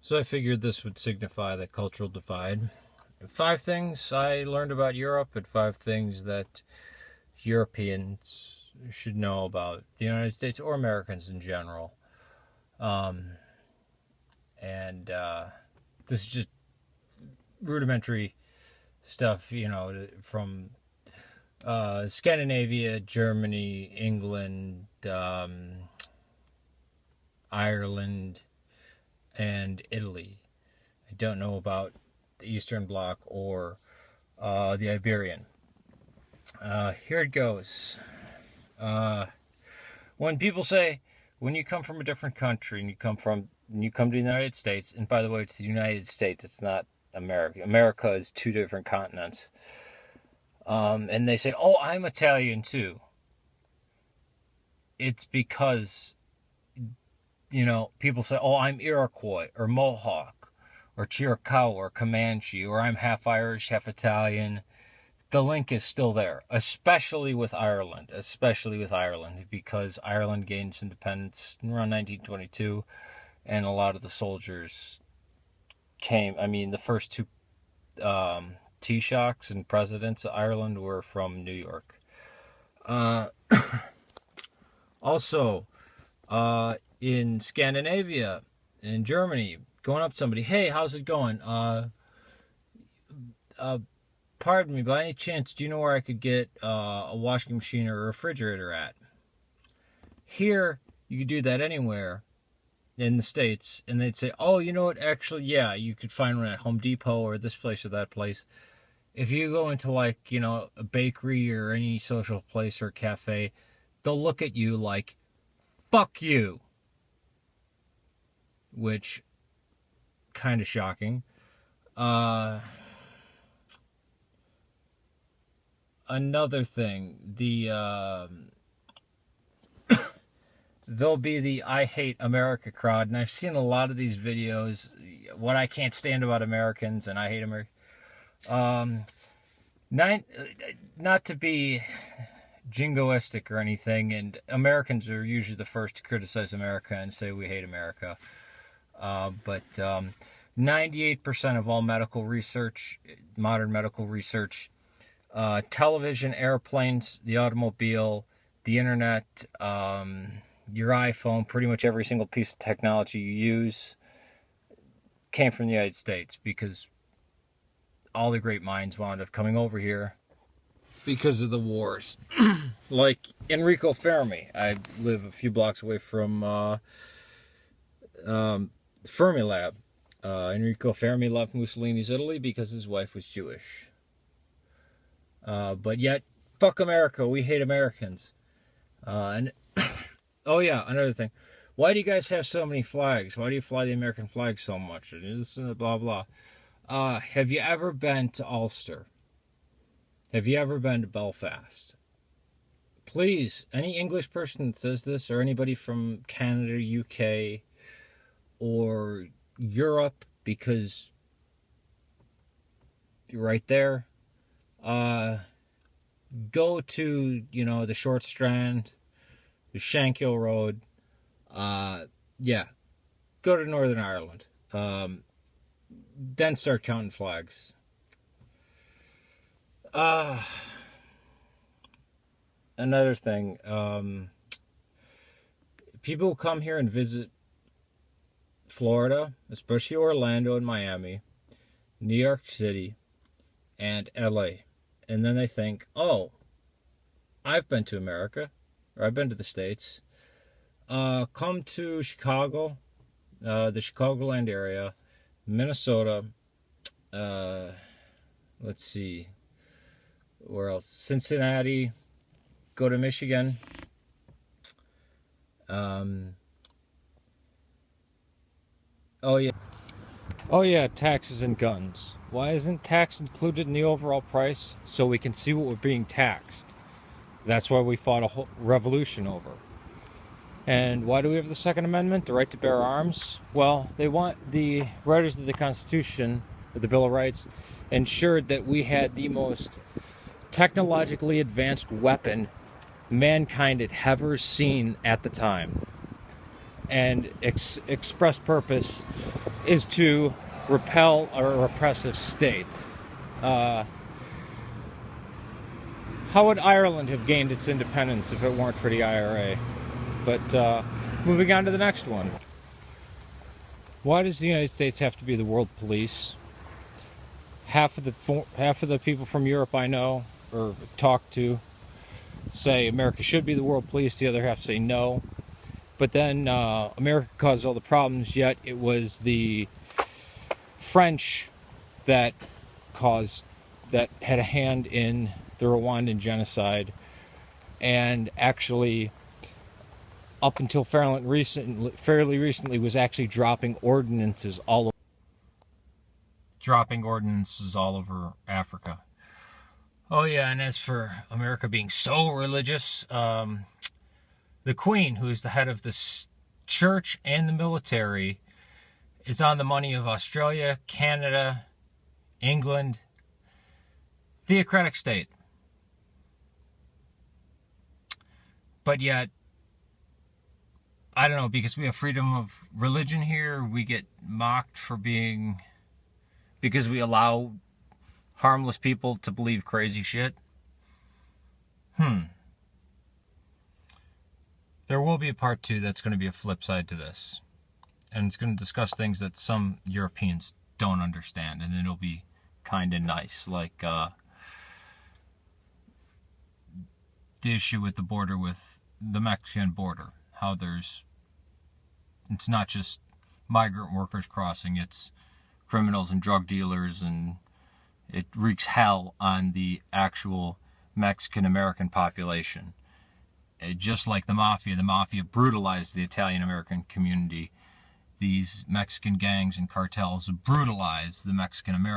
So I figured this would signify the cultural divide. 5 things I learned about Europe and 5 things that Europeans should know about the United States or Americans in general. Um, and this is just rudimentary stuff, from Scandinavia, Germany, England, Ireland, and Italy. I don't know about the Eastern Bloc or the Iberian. Here it goes. When people say, when you come from a different country and you come to the United States, and by the way, it's the United States, it's not America. America is 2 different continents. And they say, oh, I'm Italian too. It's because, people say, oh, I'm Iroquois or Mohawk or Chiricahua or Comanche, or I'm half Irish, half Italian. The link is still there, especially with Ireland, because Ireland gained its independence around 1922, and a lot of the soldiers the first 2 Taoiseachs and presidents of Ireland were from New York. Also, in Scandinavia, in Germany, going up to somebody, hey, how's it going? Pardon me, by any chance, do you know where I could get a washing machine or a refrigerator at? Here, you could do that anywhere in the States, and they'd say, oh, you know what, actually, yeah, you could find one at Home Depot or this place or that place. If you go into, a bakery or any social place or cafe, they'll look at you like, fuck you. Which, kind of shocking. Another thing, there'll be the I hate America crowd, and I've seen a lot of these videos, what I can't stand about Americans, and I hate America. Not to be jingoistic or anything, and Americans are usually the first to criticize America and say we hate America. But 98% of all medical research, modern medical research, television, airplanes, the automobile, the internet, your iPhone, pretty much every single piece of technology you use came from the United States, because all the great minds wound up coming over here because of the wars. Like Enrico Fermi. I live a few blocks away from Fermilab. Enrico Fermi left Mussolini's Italy because his wife was Jewish. But yet, fuck America, we hate Americans. And oh yeah, another thing. Why do you guys have so many flags? Why do you fly the American flag so much? This blah blah. Have you ever been to Ulster? Have you ever been to Belfast? Please, any English person that says this, or anybody from Canada, UK, or Europe, because you're right there, go to, the Short Strand, the Shankill Road, go to Northern Ireland, then start counting flags. Another thing, people who come here and visit Florida, especially Orlando and Miami, New York City, and LA, and then they think, oh, I've been to America, or I've been to the States. Come to Chicago, the Chicagoland area, Minnesota, let's see, where else? Cincinnati, go to Michigan, oh yeah, taxes and guns. Why isn't tax included in the overall price? So we can see what we're being taxed. That's why we fought a whole revolution over. And why do we have the Second Amendment, the right to bear arms? Well, they want the writers of the Constitution, or the Bill of Rights, ensured that we had the most technologically advanced weapon mankind had ever seen at the time. And express purpose is to repel a repressive state. How would Ireland have gained its independence if it weren't for the IRA? But moving on to the next one. Why does the United States have to be the world police? Half of the people from Europe I know or talk to say America should be the world police. The other half say no. But then America caused all the problems, yet it was the French that had a hand in the Rwandan genocide, and actually up until fairly recently was actually dropping ordinances all over Africa. Oh yeah, and as for America being so religious, the Queen, who is the head of the church and the military, is on the money of Australia, Canada, England. Theocratic state. But yet, I don't know, because we have freedom of religion here, we get mocked for because we allow harmless people to believe crazy shit. There will be a part 2 that's going to be a flip side to this. And it's going to discuss things that some Europeans don't understand. And it'll be kind of nice. Like the issue with the border, with the Mexican border. How it's not just migrant workers crossing, it's criminals and drug dealers, and it wreaks hell on the actual Mexican-American population. Just like the mafia brutalized the Italian-American community. These Mexican gangs and cartels brutalize the Mexican-American